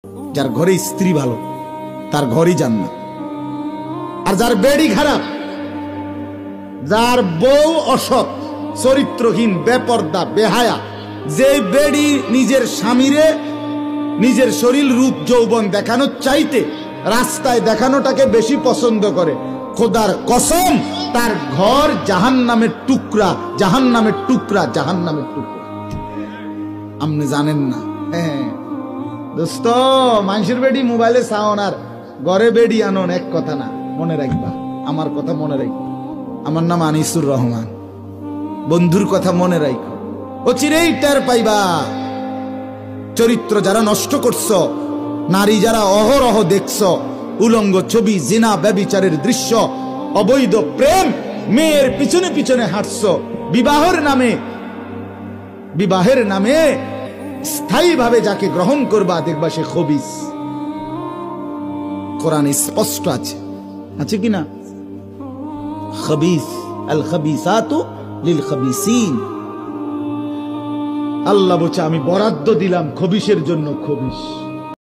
যার ঘরে স্ত্রী ভালো তার ঘরই জান্নাত। আর যার বেড়ি খারাপ, যার বউ অসৎ, চরিত্রহীন, বেপর্দা, বেহায়া, যে বেড়ি নিজের স্বামীরে নিজের শরীর রূপ যৌবন দেখানোর চাইতে রাস্তায় দেখানোটাকে বেশি পছন্দ করে, খোদার কসম তার ঘর জাহান্নামের টুকরা, জাহান্নামের টুকরা, জাহান্নামের টুকরা। আপনি জানেন না? হ্যাঁ দোস্ত, মানুষের বেডি মোবাইলে চাওন আর ঘরে বেডি আনন এক কথা না। মনে রাখবা, আমার কথা মনে রাখবা। আমার নাম আনিসুর রহমান। বন্ধুর কথা মনে রাখো, ও চিরেই টের পাইবা চরিত্র যারা নষ্ট করছ, নারী যারা অহরহ দেখছ, উলঙ্গ ছবি, জিনা, ব্যভিচারের দৃশ্য, অবৈধ প্রেম, মেয়ের পিছনে পিছনে হাঁটছ, বিবাহের নামে স্থায়ীভাবে যাকে গ্রহণ করবা দেখবা সে খবিস। কোরআনে স্পষ্ট আছে, আছে কিনা? খবিস, আল খবিসাতু লিল খবিসিন। আল্লাহ বলছে আমি বরাদ্দ দিলাম খবিসের জন্য খবিস।